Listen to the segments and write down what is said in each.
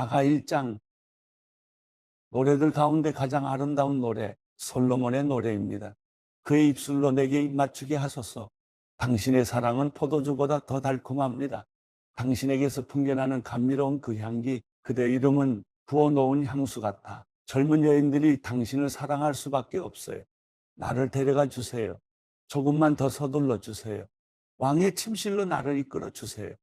아가 1장 노래들 가운데 가장 아름다운 노래 솔로몬의 노래입니다. 그의 입술로 내게 입맞추게 하소서. 당신의 사랑은 포도주보다 더 달콤합니다. 당신에게서 풍겨나는 감미로운 그 향기, 그대 이름은 부어놓은 향수 같아. 젊은 여인들이 당신을 사랑할 수밖에 없어요. 나를 데려가 주세요. 조금만 더 서둘러 주세요. 왕의 침실로 나를 이끌어 주세요.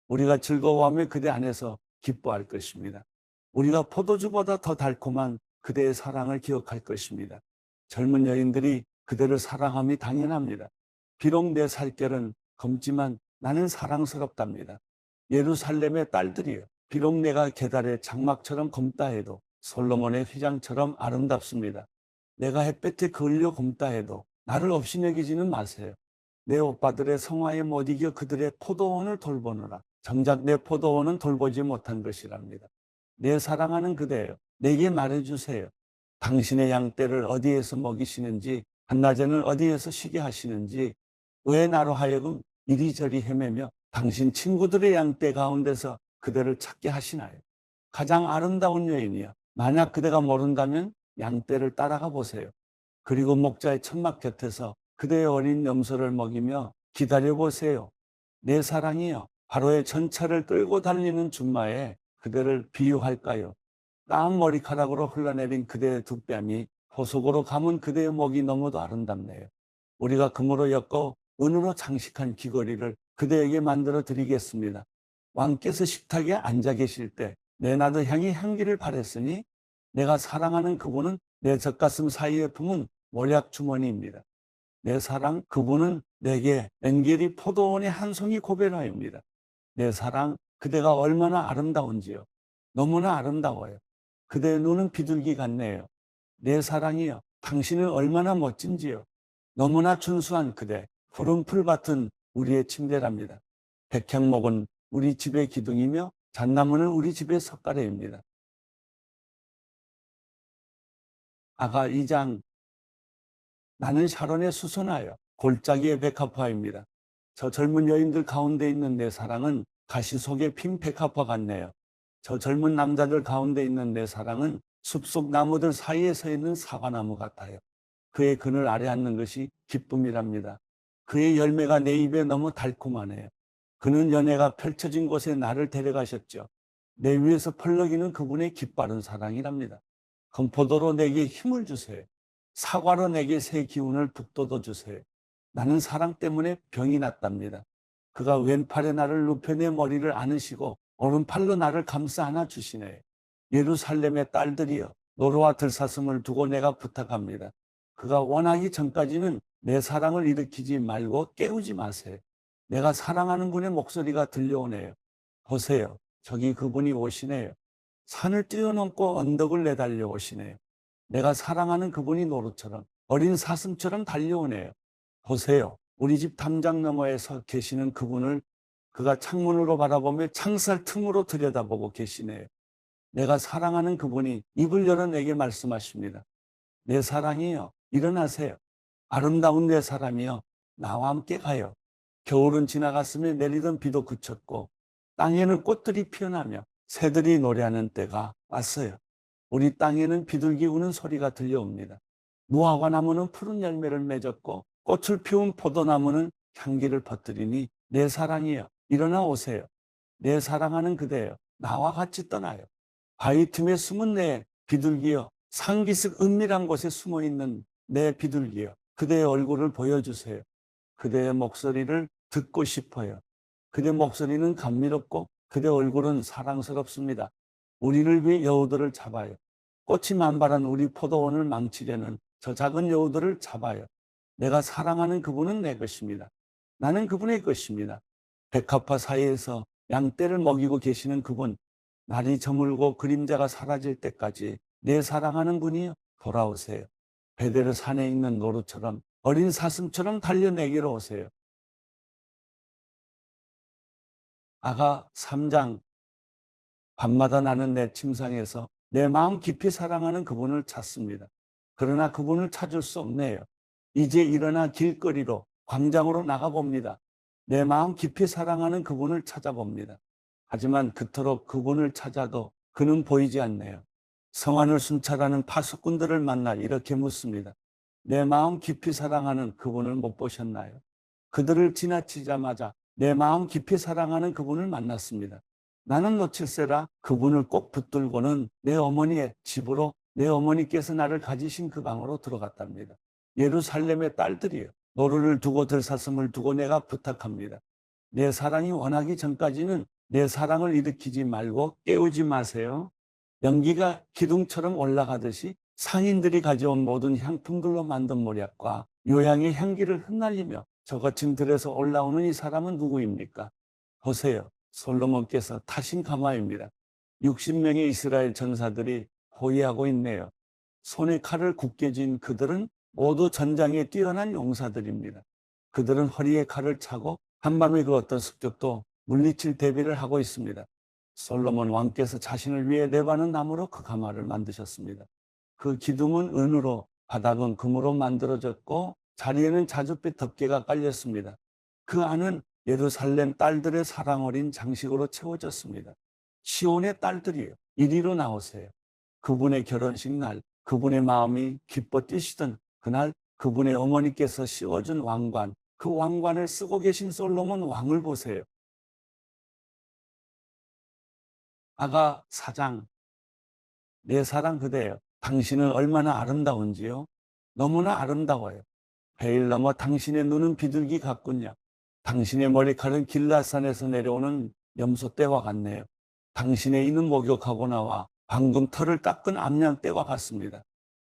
우리가 즐거워하며 그대 안에서 기뻐할 것입니다. 우리가 포도주보다 더 달콤한 그대의 사랑을 기억할 것입니다. 젊은 여인들이 그대를 사랑함이 당연합니다. 비록 내 살결은 검지만 나는 사랑스럽답니다. 예루살렘의 딸들이여, 비록 내가 계달의 장막처럼 검다 해도 솔로몬의 휘장처럼 아름답습니다. 내가 햇볕에 그을려 곰다 해도 나를 없이 여기지는 마세요. 내 오빠들의 성화에 못 이겨 그들의 포도원을 돌보느라 정작 내 포도원은 돌보지 못한 것이랍니다. 내 사랑하는 그대여, 내게 말해주세요. 당신의 양떼를 어디에서 먹이시는지, 한낮에는 어디에서 쉬게 하시는지, 왜 나로 하여금 이리저리 헤매며 당신 친구들의 양떼 가운데서 그대를 찾게 하시나요? 가장 아름다운 여인이여, 만약 그대가 모른다면 양떼를 따라가 보세요. 그리고 목자의 천막 곁에서 그대의 어린 염소를 먹이며 기다려 보세요. 내 사랑이여, 바로의 전차를 끌고 달리는 준마에 그대를 비유할까요? 까만 머리카락으로 흘러내린 그대의 두 뺨이 보석으로 감은 그대의 목이 너무도 아름답네요. 우리가 금으로 엮어 은으로 장식한 귀걸이를 그대에게 만들어 드리겠습니다. 왕께서 식탁에 앉아 계실 때 내 나도 향이 향기를 바랬으니 내가 사랑하는 그분은 내 젖가슴 사이에 품은 몰약 주머니입니다. 내 사랑 그분은 내게 엔게리 포도원의 한 송이 고베라입니다. 내 사랑 그대가 얼마나 아름다운지요. 너무나 아름다워요. 그대의 눈은 비둘기 같네요. 내 사랑이여, 당신은 얼마나 멋진지요. 너무나 준수한 그대, 푸른 풀밭은 우리의 침대랍니다. 백향목은 우리 집의 기둥이며 잣나무는 우리 집의 석가래입니다. 아가 2장 나는 샤론의 수선하여 골짜기의 백합화입니다. 저 젊은 여인들 가운데 있는 내 사랑은 가시 속에 핀 백합화 같네요. 저 젊은 남자들 가운데 있는 내 사랑은 숲속 나무들 사이에 서 있는 사과나무 같아요. 그의 그늘 아래 앉는 것이 기쁨이랍니다. 그의 열매가 내 입에 너무 달콤하네요. 그는 연애가 펼쳐진 곳에 나를 데려가셨죠. 내 위에서 펄럭이는 그분의 깃바른 사랑이랍니다. 건포도로 내게 힘을 주세요. 사과로 내게 새 기운을 북돋워 주세요. 나는 사랑 때문에 병이 났답니다. 그가 왼팔에 나를 눕혀 내 머리를 안으시고 오른팔로 나를 감싸 안아 주시네요. 예루살렘의 딸들이여, 노루와 들사슴을 두고 내가 부탁합니다. 그가 원하기 전까지는 내 사랑을 일으키지 말고 깨우지 마세요. 내가 사랑하는 분의 목소리가 들려오네요. 보세요. 저기 그분이 오시네요. 산을 뛰어넘고 언덕을 내달려 오시네요. 내가 사랑하는 그분이 노루처럼 어린 사슴처럼 달려오네요. 보세요. 우리 집 담장 너머에 서 계시는 그분을 그가 창문으로 바라보며 창살 틈으로 들여다보고 계시네요. 내가 사랑하는 그분이 입을 열어 내게 말씀하십니다. 내 사랑이여, 일어나세요. 아름다운 내 사람이여, 나와 함께 가요. 겨울은 지나갔으며 내리던 비도 그쳤고 땅에는 꽃들이 피어나며 새들이 노래하는 때가 왔어요. 우리 땅에는 비둘기 우는 소리가 들려옵니다. 무화과 나무는 푸른 열매를 맺었고 꽃을 피운 포도나무는 향기를 퍼뜨리니 내 사랑이여, 일어나 오세요. 내 사랑하는 그대여, 나와 같이 떠나요. 바위 틈에 숨은 내 비둘기여, 상기슭 은밀한 곳에 숨어있는 내 비둘기여, 그대의 얼굴을 보여주세요. 그대의 목소리를 듣고 싶어요. 그대 목소리는 감미롭고 그대 얼굴은 사랑스럽습니다. 우리를 위해 여우들을 잡아요. 꽃이 만발한 우리 포도원을 망치려는 저 작은 여우들을 잡아요. 내가 사랑하는 그분은 내 것입니다. 나는 그분의 것입니다. 백합화 사이에서 양떼를 먹이고 계시는 그분, 날이 저물고 그림자가 사라질 때까지 내 사랑하는 분이 돌아오세요. 베데르 산에 있는 노루처럼 어린 사슴처럼 달려 내게로 오세요. 아가 3장 밤마다 나는 내 침상에서 내 마음 깊이 사랑하는 그분을 찾습니다. 그러나 그분을 찾을 수 없네요. 이제 일어나 길거리로 광장으로 나가봅니다. 내 마음 깊이 사랑하는 그분을 찾아봅니다. 하지만 그토록 그분을 찾아도 그는 보이지 않네요. 성안을 순찰하는 파수꾼들을 만나 이렇게 묻습니다. 내 마음 깊이 사랑하는 그분을 못 보셨나요? 그들을 지나치자마자 내 마음 깊이 사랑하는 그분을 만났습니다. 나는 놓칠세라 그분을 꼭 붙들고는 내 어머니의 집으로 내 어머니께서 나를 가지신 그 방으로 들어갔답니다. 예루살렘의 딸들이요. 노루를 두고 들사슴을 두고 내가 부탁합니다. 내 사랑이 원하기 전까지는 내 사랑을 일으키지 말고 깨우지 마세요. 연기가 기둥처럼 올라가듯이 상인들이 가져온 모든 향품들로 만든 모략과 요양의 향기를 흩날리며 저 거친 들에서 올라오는 이 사람은 누구입니까? 보세요. 솔로몬께서 타신 가마입니다. 60명의 이스라엘 전사들이 호위하고 있네요. 손에 칼을 굳게 쥔 그들은 모두 전장에 뛰어난 용사들입니다. 그들은 허리에 칼을 차고 한밤에 그 어떤 습격도 물리칠 대비를 하고 있습니다. 솔로몬 왕께서 자신을 위해 레바논 나무로 그 가마를 만드셨습니다. 그 기둥은 은으로, 바닥은 금으로 만들어졌고 자리에는 자줏빛 덮개가 깔렸습니다. 그 안은 예루살렘 딸들의 사랑 어린 장식으로 채워졌습니다. 시온의 딸들이요, 이리로 나오세요. 그분의 결혼식 날, 그분의 마음이 기뻐 뛰시던 그날 그분의 어머니께서 씌워준 왕관, 그 왕관을 쓰고 계신 솔로몬 왕을 보세요. 아가 4장, 내 사랑 그대여, 당신은 얼마나 아름다운지요? 너무나 아름다워요. 베일 넘어 당신의 눈은 비둘기 같군요. 당신의 머리칼은 길라산에서 내려오는 염소떼와 같네요. 당신의 이는 목욕하고 나와 방금 털을 닦은 암양떼와 같습니다.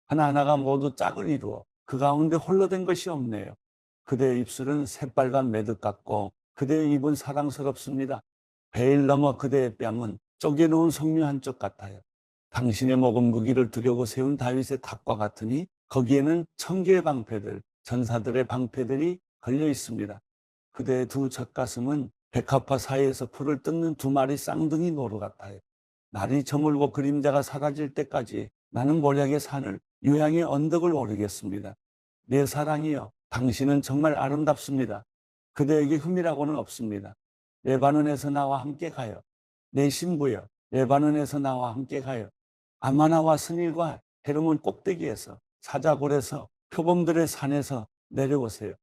하나하나가 모두 짝을 이루어 그 가운데 홀로 된 것이 없네요. 그대의 입술은 새빨간 매듭 같고 그대의 입은 사랑스럽습니다. 베일 넘어 그대의 뺨은 쪼개놓은 석류 한쪽 같아요. 당신의 목은 무기를 두려고 세운 다윗의 탑과 같으니 거기에는 1000개의 방패들, 전사들의 방패들이 걸려 있습니다. 그대의 두 젖가슴은 백합화 사이에서 풀을 뜯는 2마리 쌍둥이 노루 같아요. 날이 저물고 그림자가 사라질 때까지 나는 모략의 산을 요양의 언덕을 오르겠습니다. 내 사랑이여, 당신은 정말 아름답습니다. 그대에게 흠이라고는 없습니다. 레바논에서 나와 함께 가요. 내 신부여, 레바논에서 나와 함께 가요. 아마나와 스닐과 헤르몬 꼭대기에서, 사자골에서, 표범들의 산에서 내려오세요.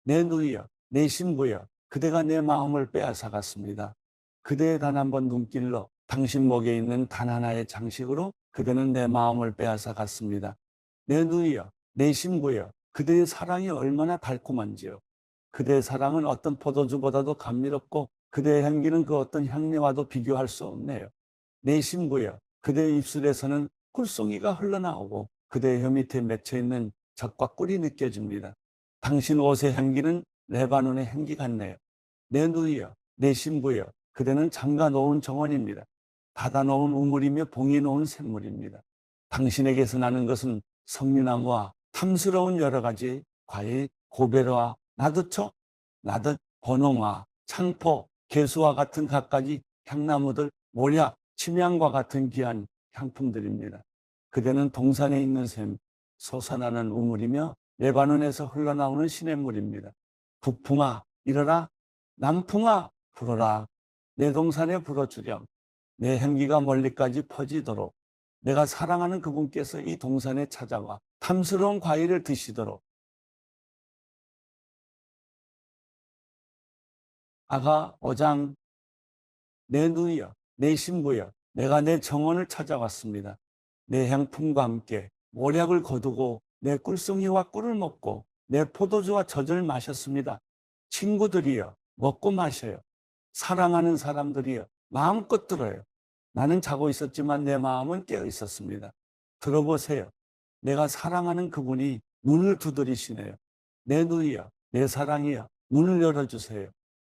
내 누이여, 내 신부여, 그대가 내 마음을 빼앗아갔습니다. 그대의 단 한 번 눈길로 당신 목에 있는 단 하나의 장식으로 그대는 내 마음을 빼앗아갔습니다. 내 누이여, 내 신부여, 그대의 사랑이 얼마나 달콤한지요. 그대의 사랑은 어떤 포도주보다도 감미롭고 그대의 향기는 그 어떤 향내와도 비교할 수 없네요. 내 신부여, 그대의 입술에서는 꿀송이가 흘러나오고 그대의 혀 밑에 맺혀있는 젖과 꿀이 느껴집니다. 당신 옷의 향기는 레바논의 향기 같네요. 내 누이여, 내 신부여, 그대는 잠가 놓은 정원입니다. 닫아 놓은 우물이며 봉해 놓은 샘물입니다. 당신에게서 나는 것은 석류나무와 탐스러운 여러 가지 과일, 고베르와 나드초, 나드, 번홍화, 창포, 개수와 같은 갖가지 향나무들, 모략, 침향과 같은 귀한 향품들입니다. 그대는 동산에 있는 샘, 솟아나는 우물이며 레바논에서 흘러나오는 시냇물입니다. 북풍아, 일어라. 남풍아, 불어라. 내 동산에 불어주렴. 내 향기가 멀리까지 퍼지도록 내가 사랑하는 그분께서 이 동산에 찾아와 탐스러운 과일을 드시도록. 아가 5장, 내 누이여, 내 신부여, 내가 내 정원을 찾아왔습니다. 내 향품과 함께 모략을 거두고 내 꿀송이와 꿀을 먹고 내 포도주와 젖을 마셨습니다. 친구들이여, 먹고 마셔요. 사랑하는 사람들이여, 마음껏 들어요. 나는 자고 있었지만 내 마음은 깨어 있었습니다. 들어보세요. 내가 사랑하는 그분이 문을 두드리시네요. 내 누이여, 내 사랑이여, 문을 열어주세요.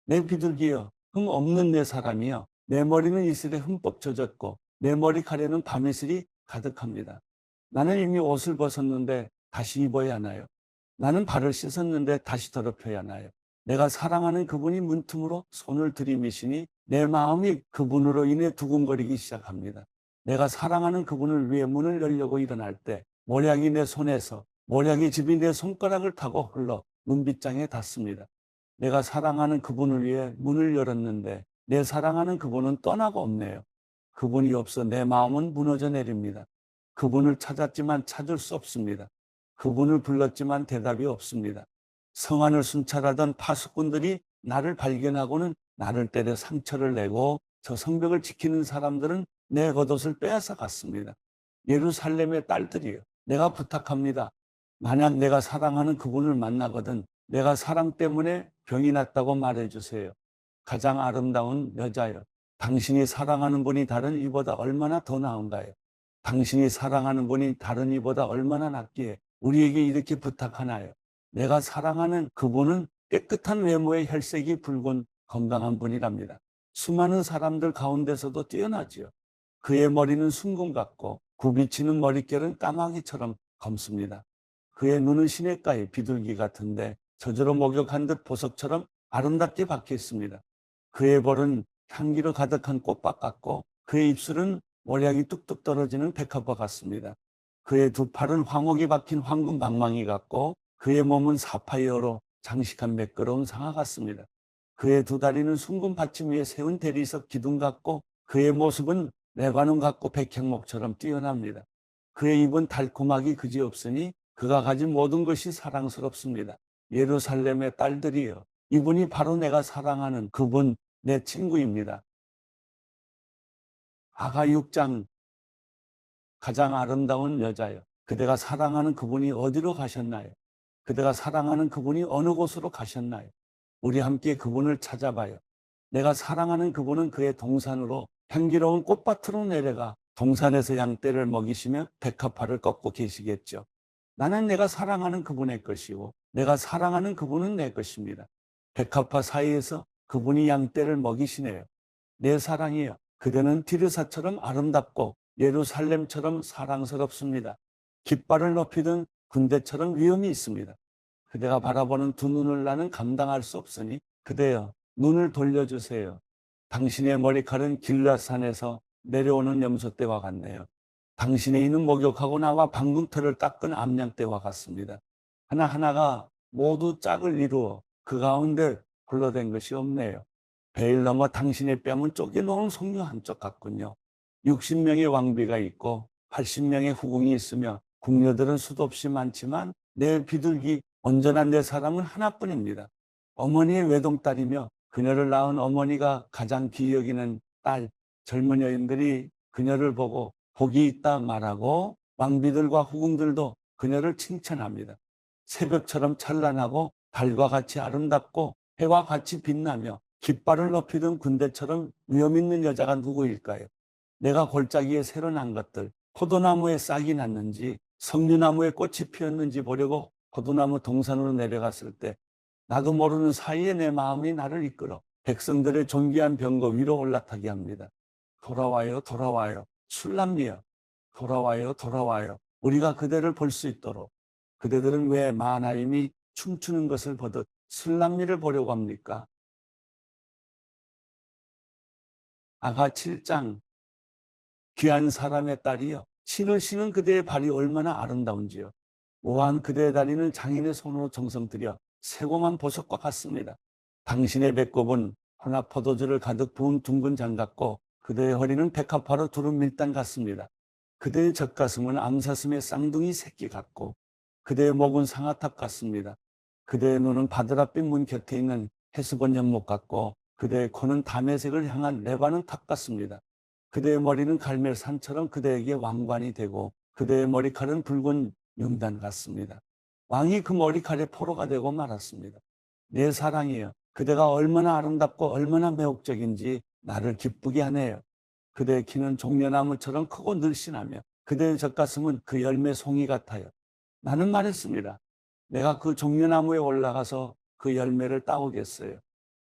내 비둘기여, 흠 없는 내 사람이여, 내 머리는 이슬에 흠뻑 젖었고 내 머리카락에는 밤이슬이 가득합니다. 나는 이미 옷을 벗었는데 다시 입어야 하나요? 나는 발을 씻었는데 다시 더럽혀야 하나요? 내가 사랑하는 그분이 문틈으로 손을 들이미시니 내 마음이 그분으로 인해 두근거리기 시작합니다. 내가 사랑하는 그분을 위해 문을 열려고 일어날 때 모략이 내 손에서, 모략의 집이 내 손가락을 타고 흘러 문빗장에 닿습니다. 내가 사랑하는 그분을 위해 문을 열었는데 내 사랑하는 그분은 떠나고 없네요. 그분이 없어 내 마음은 무너져 내립니다. 그분을 찾았지만 찾을 수 없습니다. 그분을 불렀지만 대답이 없습니다. 성안을 순찰하던 파수꾼들이 나를 발견하고는 나를 때려 상처를 내고 저 성벽을 지키는 사람들은 내 겉옷을 빼앗아 갔습니다. 예루살렘의 딸들이여, 내가 부탁합니다. 만약 내가 사랑하는 그분을 만나거든 내가 사랑 때문에 병이 났다고 말해주세요. 가장 아름다운 여자여, 당신이 사랑하는 분이 다른 이보다 얼마나 더 나은가요? 당신이 사랑하는 분이 다른 이보다 얼마나 낫기에 우리에게 이렇게 부탁하나요? 내가 사랑하는 그분은 깨끗한 외모의 혈색이 붉은 건강한 분이랍니다. 수많은 사람들 가운데서도 뛰어나지요. 그의 머리는 순금 같고 굽이치는 머릿결은 까마귀처럼 검습니다. 그의 눈은 시냇가의 비둘기 같은데 저절로 목욕한 듯 보석처럼 아름답게 박혀 있습니다. 그의 볼은 향기로 가득한 꽃밭 같고 그의 입술은 몰약이 뚝뚝 떨어지는 백합화 같습니다. 그의 두 팔은 황옥이 박힌 황금 방망이 같고 그의 몸은 사파이어로 장식한 매끄러운 상아 같습니다. 그의 두 다리는 숭근 받침 위에 세운 대리석 기둥 같고 그의 모습은 레바논 같고 백향목처럼 뛰어납니다. 그의 입은 달콤하기 그지없으니 그가 가진 모든 것이 사랑스럽습니다. 예루살렘의 딸들이여, 이분이 바로 내가 사랑하는 그분, 내 친구입니다. 아가 6장, 가장 아름다운 여자여, 그대가 사랑하는 그분이 어디로 가셨나요? 그대가 사랑하는 그분이 어느 곳으로 가셨나요? 우리 함께 그분을 찾아봐요. 내가 사랑하는 그분은 그의 동산으로 향기로운 꽃밭으로 내려가 동산에서 양떼를 먹이시며 백합화를 꺾고 계시겠죠. 나는 내가 사랑하는 그분의 것이고 내가 사랑하는 그분은 내 것입니다. 백합화 사이에서 그분이 양떼를 먹이시네요. 내 사랑이여, 그대는 디르사처럼 아름답고 예루살렘처럼 사랑스럽습니다. 깃발을 높이던 군대처럼 위엄이 있습니다. 그대가 바라보는 두 눈을 나는 감당할 수 없으니 그대여, 눈을 돌려주세요. 당신의 머리칼은 길라산에서 내려오는 염소떼와 같네요. 당신의 이는 목욕하고 나와 방금털을 닦은 암양떼와 같습니다. 하나하나가 모두 짝을 이루어 그 가운데 굴러댄 것이 없네요. 베일 넘어 당신의 뺨은 쪼개놓은 송유 한쪽 같군요. 60명의 왕비가 있고 80명의 후궁이 있으며 궁녀들은 수도 없이 많지만 내 비둘기 온전한 내 사람은 하나뿐입니다. 어머니의 외동딸이며 그녀를 낳은 어머니가 가장 귀히 여기는 딸. 젊은 여인들이 그녀를 보고 복이 있다 말하고 왕비들과 후궁들도 그녀를 칭찬합니다. 새벽처럼 찬란하고 달과 같이 아름답고 해와 같이 빛나며 깃발을 높이던 군대처럼 위엄 있는 여자가 누구일까요? 내가 골짜기에 새로 난 것들, 포도나무에 싹이 났는지 석류나무에 꽃이 피었는지 보려고 포도나무 동산으로 내려갔을 때 나도 모르는 사이에 내 마음이 나를 이끌어 백성들의 존귀한 병거 위로 올라타게 합니다. 돌아와요, 돌아와요. 술람미여, 돌아와요, 돌아와요. 우리가 그대를 볼 수 있도록. 그대들은 왜 마하나임이 춤추는 것을 보듯 술람미를 보려고 합니까? 아가 7장, 귀한 사람의 딸이여, 신을 신은 그대의 발이 얼마나 아름다운지요. 우아한 그대의 다리는 장인의 손으로 정성 들여 세공한 보석과 같습니다. 당신의 배꼽은 하나 포도주를 가득 부은 둥근 장 같고 그대의 허리는 백합화로 두른 밀당 같습니다. 그대의 젖가슴은 암사슴의 쌍둥이 새끼 같고 그대의 목은 상아탑 같습니다. 그대의 눈은 바드라빛 문 곁에 있는 헤스본 연못 같고 그대의 코는 담에색을 향한 레바논 탑 같습니다. 그대의 머리는 갈멜산처럼 그대에게 왕관이 되고 그대의 머리칼은 붉은 용단 같습니다. 왕이 그 머리칼에 포로가 되고 말았습니다. 내 사랑이여, 그대가 얼마나 아름답고 얼마나 매혹적인지 나를 기쁘게 하네요. 그대의 키는 종려나무처럼 크고 늘씬하며 그대의 젖가슴은 그 열매 송이 같아요. 나는 말했습니다. 내가 그 종려나무에 올라가서 그 열매를 따오겠어요.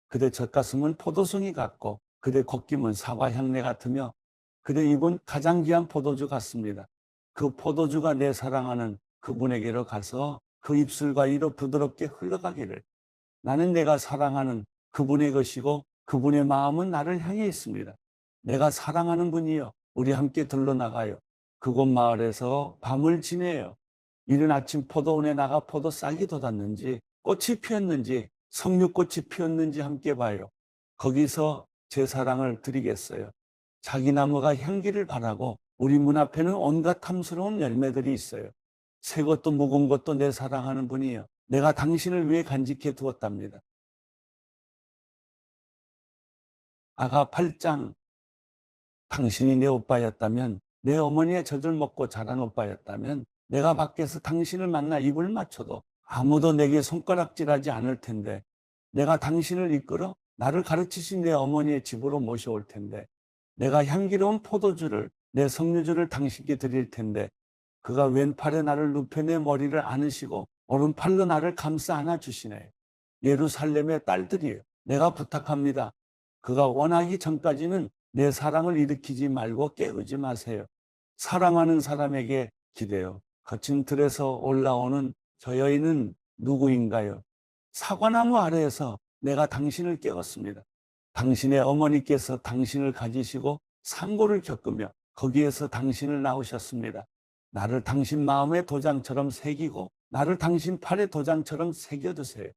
그대 젖가슴은 포도송이 같고 그대 콧김은 사과 향내 같으며 그대 입은 가장 귀한 포도주 같습니다. 그 포도주가 내 사랑하는 그분에게로 가서 그 입술과 이로 부드럽게 흘러가기를. 나는 내가 사랑하는 그분의 것이고 그분의 마음은 나를 향해 있습니다. 내가 사랑하는 분이여, 우리 함께 들러나가요. 그곳 마을에서 밤을 지내요. 이른 아침 포도원에 나가 포도 싹이 돋았는지 꽃이 피었는지 석류꽃이 피었는지 함께 봐요. 거기서 제 사랑을 드리겠어요. 자기 나무가 향기를 바라고 우리 문 앞에는 온갖 탐스러운 열매들이 있어요. 새 것도 묵은 것도 내 사랑하는 분이요. 내가 당신을 위해 간직해 두었답니다. 아가 8장. 당신이 내 오빠였다면, 내 어머니의 젖을 먹고 자란 오빠였다면 내가 밖에서 당신을 만나 입을 맞춰도 아무도 내게 손가락질하지 않을 텐데, 내가 당신을 이끌어 나를 가르치신 내 어머니의 집으로 모셔올 텐데, 내가 향기로운 포도주를, 내 석류주를 당신께 드릴 텐데, 그가 왼팔에 나를 눕혀 내 머리를 안으시고 오른팔로 나를 감싸 안아주시네. 예루살렘의 딸들이여, 내가 부탁합니다. 그가 원하기 전까지는 내 사랑을 일으키지 말고 깨우지 마세요. 사랑하는 사람에게 기대요. 거친 틀에서 올라오는 저 여인은 누구인가요? 사과나무 아래에서 내가 당신을 깨웠습니다. 당신의 어머니께서 당신을 가지시고 상고를 겪으며 거기에서 당신을 낳으셨습니다. 나를 당신 마음의 도장처럼 새기고 나를 당신 팔의 도장처럼 새겨두세요.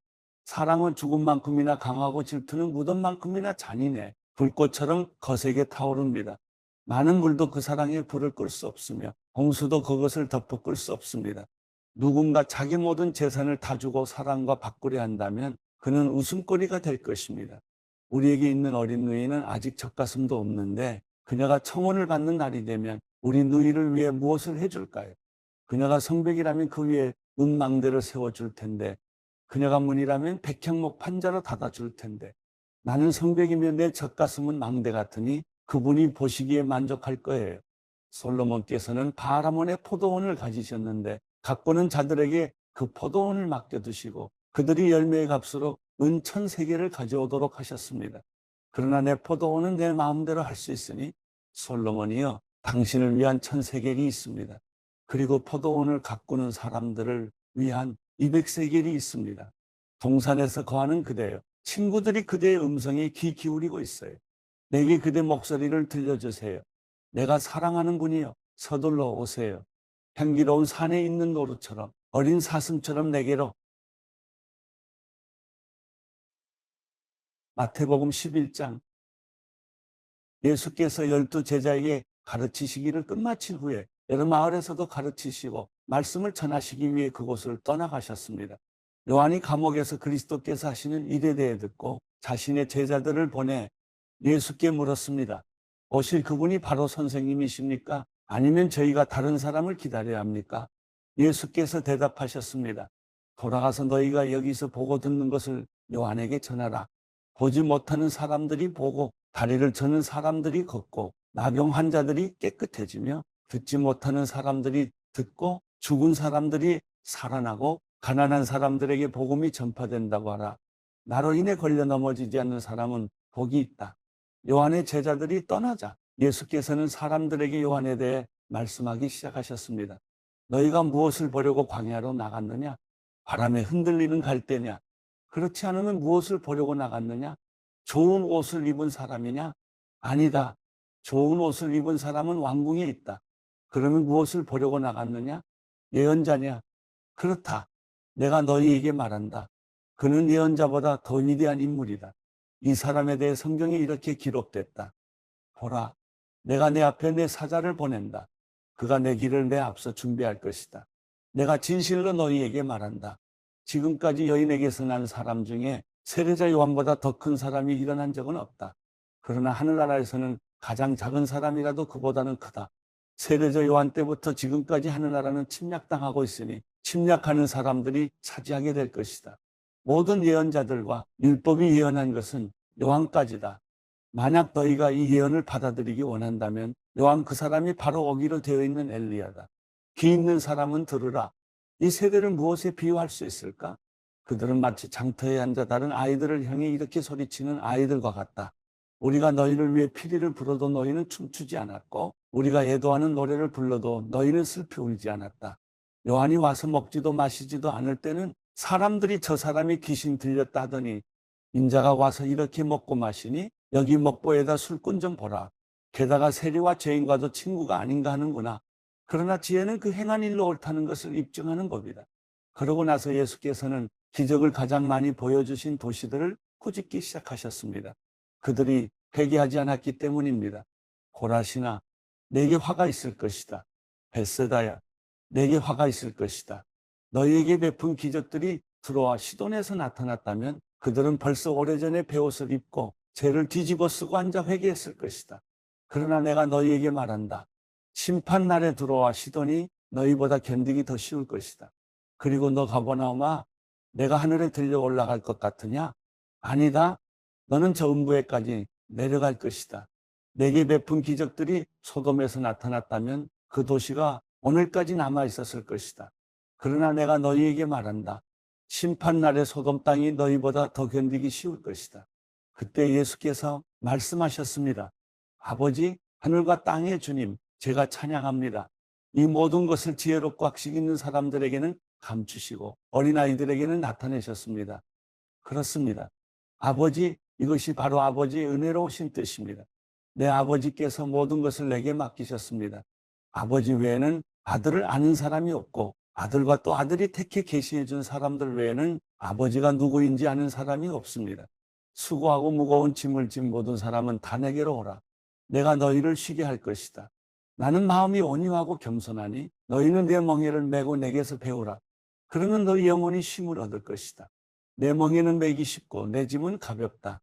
사랑은 죽은 만큼이나 강하고 질투는 무덤 만큼이나 잔인해 불꽃처럼 거세게 타오릅니다. 많은 물도 그 사랑에 불을 끌 수 없으며 홍수도 그것을 덮어 끌 수 없습니다. 누군가 자기 모든 재산을 다 주고 사랑과 바꾸려 한다면 그는 웃음거리가 될 것입니다. 우리에게 있는 어린 누이는 아직 젖가슴도 없는데 그녀가 청혼을 받는 날이 되면 우리 누이를 위해 무엇을 해줄까요? 그녀가 성벽이라면 그 위에 은망대를 세워줄 텐데, 그녀가 문이라면 백향목 판자로 닫아줄 텐데, 나는 성벽이며 내 젖가슴은 망대 같으니 그분이 보시기에 만족할 거예요. 솔로몬께서는 바라몬의 포도원을 가지셨는데 가꾸는 자들에게 그 포도원을 맡겨두시고 그들이 열매의 값으로 은 1,000세겔을 가져오도록 하셨습니다. 그러나 내 포도원은 내 마음대로 할 수 있으니 솔로몬이여, 당신을 위한 1,000세겔이 있습니다. 그리고 포도원을 가꾸는 사람들을 위한 200세겔이 있습니다. 동산에서 거하는 그대여, 친구들이 그대의 음성에 귀 기울이고 있어요. 내게 그대 목소리를 들려주세요. 내가 사랑하는 분이여, 서둘러 오세요. 향기로운 산에 있는 노루처럼, 어린 사슴처럼 내게로. 마태복음 11장. 예수께서 12 제자에게 가르치시기를 끝마친 후에 여러 마을에서도 가르치시고 말씀을 전하시기 위해 그곳을 떠나가셨습니다. 요한이 감옥에서 그리스도께서 하시는 일에 대해 듣고 자신의 제자들을 보내 예수께 물었습니다. 오실 그분이 바로 선생님이십니까? 아니면 저희가 다른 사람을 기다려야 합니까? 예수께서 대답하셨습니다. 돌아가서 너희가 여기서 보고 듣는 것을 요한에게 전하라. 보지 못하는 사람들이 보고 다리를 저는 사람들이 걷고 나병 환자들이 깨끗해지며 듣지 못하는 사람들이 듣고 죽은 사람들이 살아나고 가난한 사람들에게 복음이 전파된다고 하라. 나로 인해 걸려 넘어지지 않는 사람은 복이 있다. 요한의 제자들이 떠나자 예수께서는 사람들에게 요한에 대해 말씀하기 시작하셨습니다. 너희가 무엇을 보려고 광야로 나갔느냐? 바람에 흔들리는 갈대냐? 그렇지 않으면 무엇을 보려고 나갔느냐? 좋은 옷을 입은 사람이냐? 아니다. 좋은 옷을 입은 사람은 왕궁에 있다. 그러면 무엇을 보려고 나갔느냐? 예언자냐? 그렇다. 내가 너희에게 말한다. 그는 예언자보다 더 위대한 인물이다. 이 사람에 대해 성경에 이렇게 기록됐다. 보라, 내가 내 앞에 내 사자를 보낸다. 그가 내 길을 내 앞서 준비할 것이다. 내가 진실로 너희에게 말한다. 지금까지 여인에게서 난 사람 중에 세례자 요한보다 더 큰 사람이 일어난 적은 없다. 그러나 하늘나라에서는 가장 작은 사람이라도 그보다는 크다. 세례자 요한 때부터 지금까지 하늘나라는 침략당하고 있으니 침략하는 사람들이 차지하게 될 것이다. 모든 예언자들과 율법이 예언한 것은 요한까지다. 만약 너희가 이 예언을 받아들이기 원한다면 요한 그 사람이 바로 오기로 되어 있는 엘리야다. 귀 있는 사람은 들으라. 이 세대를 무엇에 비유할 수 있을까? 그들은 마치 장터에 앉아 다른 아이들을 향해 이렇게 소리치는 아이들과 같다. 우리가 너희를 위해 피리를 불어도 너희는 춤추지 않았고 우리가 애도하는 노래를 불러도 너희는 슬피 울지 않았다. 요한이 와서 먹지도 마시지도 않을 때는 사람들이 저 사람이 귀신 들렸다 하더니 인자가 와서 이렇게 먹고 마시니 여기 먹보에다 술꾼 좀 보라. 게다가 세리와 죄인과도 친구가 아닌가 하는구나. 그러나 지혜는 그 행한 일로 옳다는 것을 입증하는 법이다. 그러고 나서 예수께서는 기적을 가장 많이 보여주신 도시들을 꾸짖기 시작하셨습니다. 그들이 회개하지 않았기 때문입니다. 고라시나 내게 화가 있을 것이다. 벳세다야 내게 화가 있을 것이다. 너희에게 베푼 기적들이 두로와 시돈에서 나타났다면 그들은 벌써 오래전에 베옷을 입고 죄를 뒤집어 쓰고 앉아 회개했을 것이다. 그러나 내가 너희에게 말한다. 심판날에 두로와 시돈이 너희보다 견디기 더 쉬울 것이다. 그리고 너 가버나움아 내가 하늘에 들려 올라갈 것 같으냐? 아니다. 너는 저 음부에까지 내려갈 것이다. 내게 베푼 기적들이 소돔에서 나타났다면 그 도시가 오늘까지 남아 있었을 것이다. 그러나 내가 너희에게 말한다. 심판날에 소돔 땅이 너희보다 더 견디기 쉬울 것이다. 그때 예수께서 말씀하셨습니다. 아버지, 하늘과 땅의 주님, 제가 찬양합니다. 이 모든 것을 지혜롭고 학식 있는 사람들에게는 감추시고 어린아이들에게는 나타내셨습니다. 그렇습니다. 아버지, 이것이 바로 아버지의 은혜로우신 뜻입니다. 내 아버지께서 모든 것을 내게 맡기셨습니다. 아버지 외에는 아들을 아는 사람이 없고 아들과 또 아들이 택해 계시해 준 사람들 외에는 아버지가 누구인지 아는 사람이 없습니다. 수고하고 무거운 짐을 진 모든 사람은 다 내게로 오라. 내가 너희를 쉬게 할 것이다. 나는 마음이 온유하고 겸손하니 너희는 내 멍에를 메고 내게서 배우라. 그러면 너희 영혼이 쉼을 얻을 것이다. 내 멍에는 메기 쉽고 내 짐은 가볍다.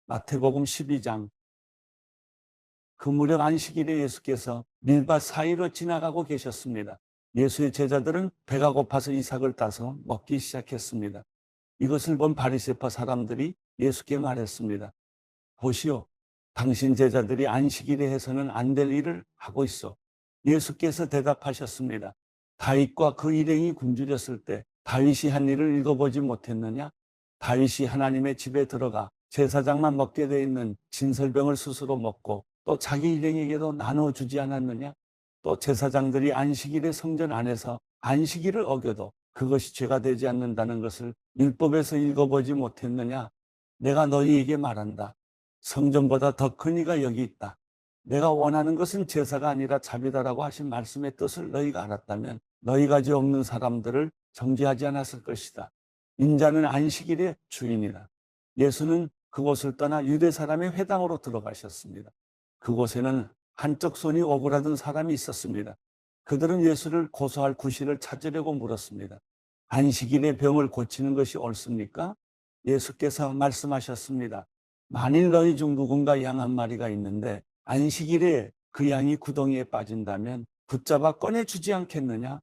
마태복음 12장. 그 무렵 안식일에 예수께서 밀밭 사이로 지나가고 계셨습니다. 예수의 제자들은 배가 고파서 이삭을 따서 먹기 시작했습니다. 이것을 본 바리새파 사람들이 예수께 말했습니다. 보시오, 당신 제자들이 안식일에 해서는 안 될 일을 하고 있어. 예수께서 대답하셨습니다. 다윗과 그 일행이 굶주렸을 때 다윗이 한 일을 읽어보지 못했느냐? 다윗이 하나님의 집에 들어가 제사장만 먹게 돼 있는 진설병을 스스로 먹고 또 자기 일행에게도 나눠주지 않았느냐? 또 제사장들이 안식일에 성전 안에서 안식일을 어겨도 그것이 죄가 되지 않는다는 것을 율법에서 읽어보지 못했느냐? 내가 너희에게 말한다. 성전보다 더 큰 이가 여기 있다. 내가 원하는 것은 제사가 아니라 자비다라고 하신 말씀의 뜻을 너희가 알았다면 너희 가지 없는 사람들을 정죄하지 않았을 것이다. 인자는 안식일의 주인이다. 예수는 그곳을 떠나 유대 사람의 회당으로 들어가셨습니다. 그곳에는 한쪽 손이 오그라든 사람이 있었습니다. 그들은 예수를 고소할 구실을 찾으려고 물었습니다. 안식일에 병을 고치는 것이 옳습니까? 예수께서 말씀하셨습니다. 만일 너희 중 누군가 양 한 마리가 있는데 안식일에 그 양이 구덩이에 빠진다면 붙잡아 꺼내주지 않겠느냐?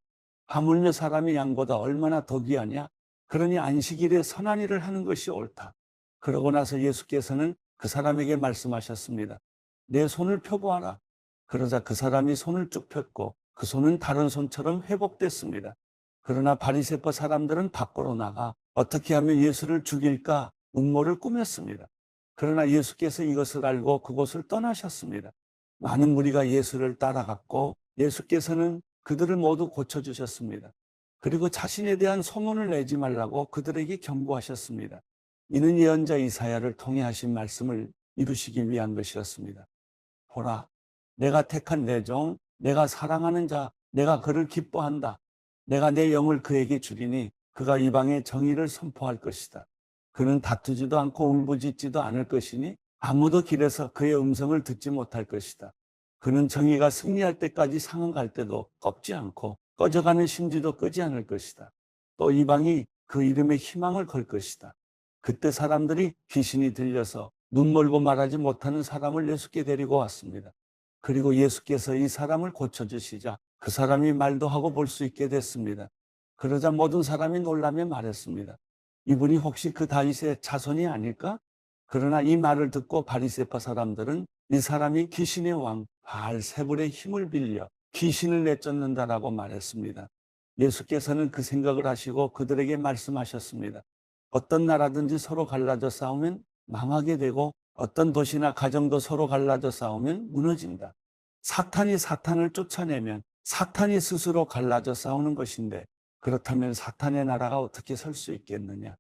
하물며 사람이 양보다 얼마나 더 귀하냐? 그러니 안식일에 선한 일을 하는 것이 옳다. 그러고 나서 예수께서는 그 사람에게 말씀하셨습니다. 내 손을 펴보아라. 그러자 그 사람이 손을 쭉 폈고 그 손은 다른 손처럼 회복됐습니다. 그러나 바리새파 사람들은 밖으로 나가 어떻게 하면 예수를 죽일까 음모를 꾸몄습니다. 그러나 예수께서 이것을 알고 그곳을 떠나셨습니다. 많은 무리가 예수를 따라갔고 예수께서는 그들을 모두 고쳐주셨습니다. 그리고 자신에 대한 소문을 내지 말라고 그들에게 경고하셨습니다. 이는 예언자 이사야를 통해 하신 말씀을 이루시기 위한 것이었습니다. 보라, 내가 택한 내 종, 내가 사랑하는 자, 내가 그를 기뻐한다. 내가 내 영을 그에게 주리니 그가 이방에 정의를 선포할 것이다. 그는 다투지도 않고 울부짖지도 않을 것이니 아무도 길에서 그의 음성을 듣지 못할 것이다. 그는 정의가 승리할 때까지 상응할 때도 꺾지 않고 꺼져가는 심지도 끄지 않을 것이다. 또 이방이 그 이름에 희망을 걸 것이다. 그때 사람들이 귀신이 들려서 눈 멀고 말하지 못하는 사람을 예수께 데리고 왔습니다. 그리고 예수께서 이 사람을 고쳐주시자 그 사람이 말도 하고 볼 수 있게 됐습니다. 그러자 모든 사람이 놀라며 말했습니다. 이분이 혹시 그 다윗의 자손이 아닐까? 그러나 이 말을 듣고 바리새파 사람들은 이 사람이 귀신의 왕 바알세불의 힘을 빌려 귀신을 내쫓는다라고 말했습니다. 예수께서는 그 생각을 하시고 그들에게 말씀하셨습니다. 어떤 나라든지 서로 갈라져 싸우면 망하게 되고 어떤 도시나 가정도 서로 갈라져 싸우면 무너진다. 사탄이 사탄을 쫓아내면 사탄이 스스로 갈라져 싸우는 것인데 그렇다면 사탄의 나라가 어떻게 설 수 있겠느냐?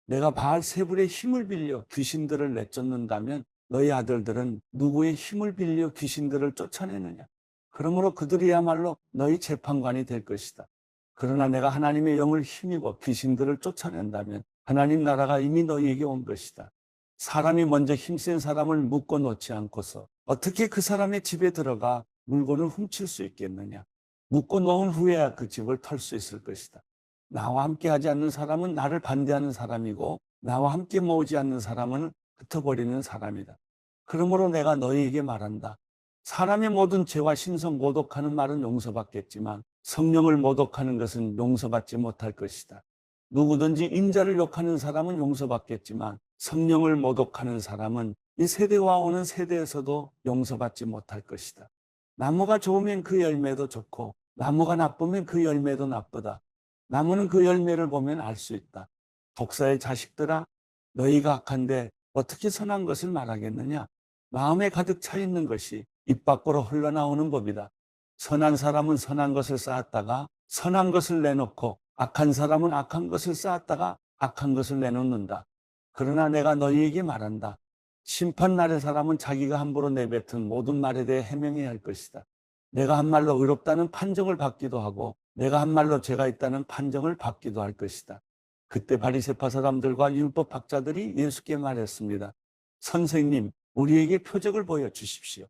내가 바알세불의 힘을 빌려 귀신들을 내쫓는다면 너희 아들들은 누구의 힘을 빌려 귀신들을 쫓아내느냐? 그러므로 그들이야말로 너희 재판관이 될 것이다. 그러나 내가 하나님의 영을 힘입어 귀신들을 쫓아낸다면 하나님 나라가 이미 너희에게 온 것이다. 사람이 먼저 힘센 사람을 묶어 놓지 않고서 어떻게 그 사람의 집에 들어가 물건을 훔칠 수 있겠느냐. 묶어 놓은 후에야 그 집을 털 수 있을 것이다. 나와 함께 하지 않는 사람은 나를 반대하는 사람이고 나와 함께 모으지 않는 사람은 흩어버리는 사람이다. 그러므로 내가 너희에게 말한다. 사람의 모든 죄와 신성 모독하는 말은 용서받겠지만 성령을 모독하는 것은 용서받지 못할 것이다. 누구든지 인자를 욕하는 사람은 용서받겠지만 성령을 모독하는 사람은 이 세대와 오는 세대에서도 용서받지 못할 것이다. 나무가 좋으면 그 열매도 좋고 나무가 나쁘면 그 열매도 나쁘다. 나무는 그 열매를 보면 알 수 있다. 독사의 자식들아, 너희가 악한데 어떻게 선한 것을 말하겠느냐? 마음에 가득 차 있는 것이 입 밖으로 흘러나오는 법이다. 선한 사람은 선한 것을 쌓았다가 선한 것을 내놓고 악한 사람은 악한 것을 쌓았다가 악한 것을 내놓는다. 그러나 내가 너희에게 말한다. 심판날의 사람은 자기가 함부로 내뱉은 모든 말에 대해 해명해야 할 것이다. 내가 한 말로 의롭다는 판정을 받기도 하고 내가 한 말로 죄가 있다는 판정을 받기도 할 것이다. 그때 바리새파 사람들과 율법학자들이 예수께 말했습니다. 선생님, 우리에게 표적을 보여주십시오.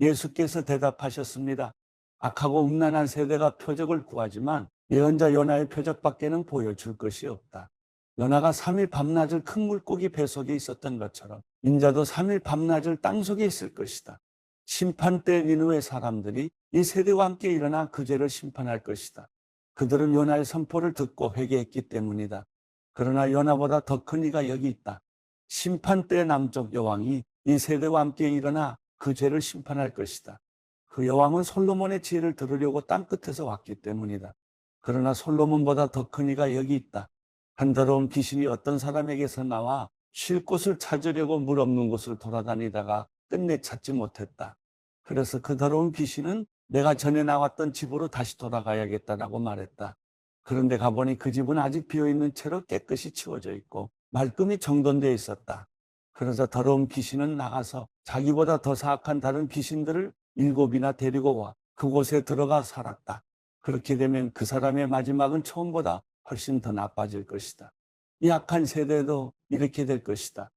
예수께서 대답하셨습니다. 악하고 음란한 세대가 표적을 구하지만 예언자 요나의 표적밖에는 보여줄 것이 없다. 요나가 3일 밤낮을 큰 물고기 뱃속에 있었던 것처럼 인자도 3일 밤낮을 땅속에 있을 것이다. 심판 때 니느웨 사람들이 이 세대와 함께 일어나 그 죄를 심판할 것이다. 그들은 요나의 선포를 듣고 회개했기 때문이다. 그러나 요나보다 더 큰 이가 여기 있다. 심판 때 남쪽 여왕이 이 세대와 함께 일어나 그 죄를 심판할 것이다. 그 여왕은 솔로몬의 지혜를 들으려고 땅끝에서 왔기 때문이다. 그러나 솔로몬보다 더 큰 이가 여기 있다. 한 더러운 귀신이 어떤 사람에게서 나와 쉴 곳을 찾으려고 물 없는 곳을 돌아다니다가 끝내 찾지 못했다. 그래서 그 더러운 귀신은 내가 전에 나왔던 집으로 다시 돌아가야겠다라고 말했다. 그런데 가보니 그 집은 아직 비어있는 채로 깨끗이 치워져 있고 말끔히 정돈되어 있었다. 그러자 더러운 귀신은 나가서 자기보다 더 사악한 다른 귀신들을 7이나 데리고 와 그곳에 들어가 살았다. 그렇게 되면 그 사람의 마지막은 처음보다 훨씬 더 나빠질 것이다. 이 악한 세대도 이렇게 될 것이다.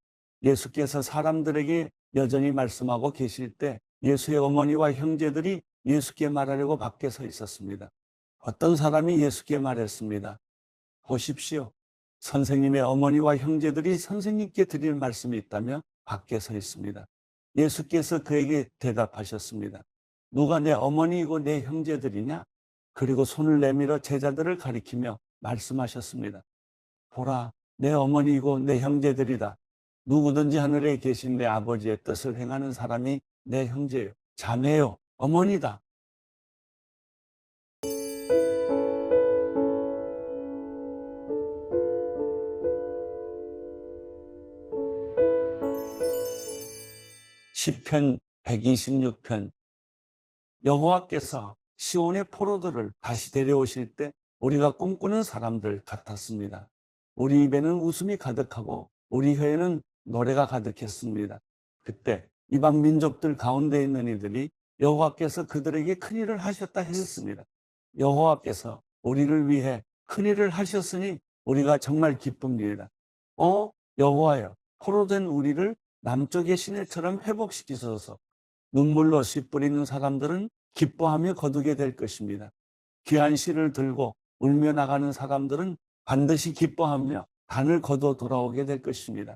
예수께서 사람들에게 여전히 말씀하고 계실 때 예수의 어머니와 형제들이 예수께 말하려고 밖에 서 있었습니다. 어떤 사람이 예수께 말했습니다. 보십시오. 선생님의 어머니와 형제들이 선생님께 드릴 말씀이 있다며 밖에 서 있습니다. 예수께서 그에게 대답하셨습니다. 누가 내 어머니이고 내 형제들이냐? 그리고 손을 내밀어 제자들을 가리키며 말씀하셨습니다. 보라, 내 어머니이고 내 형제들이다. 누구든지 하늘에 계신 내 아버지의 뜻을 행하는 사람이 내 형제요, 자매요, 어머니다. 시편 126편. 여호와께서 시온의 포로들을 다시 데려오실 때 우리가 꿈꾸는 사람들 같았습니다. 우리 입에는 웃음이 가득하고 우리 혀에는 노래가 가득했습니다. 그때 이방 민족들 가운데 있는 이들이 여호와께서 그들에게 큰일을 하셨다 했습니다. 여호와께서 우리를 위해 큰일을 하셨으니 우리가 정말 기쁩니다. 여호와여, 포로된 우리를 남쪽의 시내처럼 회복시키소서. 눈물로 씨 뿌리는 사람들은 기뻐하며 거두게 될 것입니다. 귀한 씨를 들고 울며 나가는 사람들은 반드시 기뻐하며 단을 거둬 돌아오게 될 것입니다.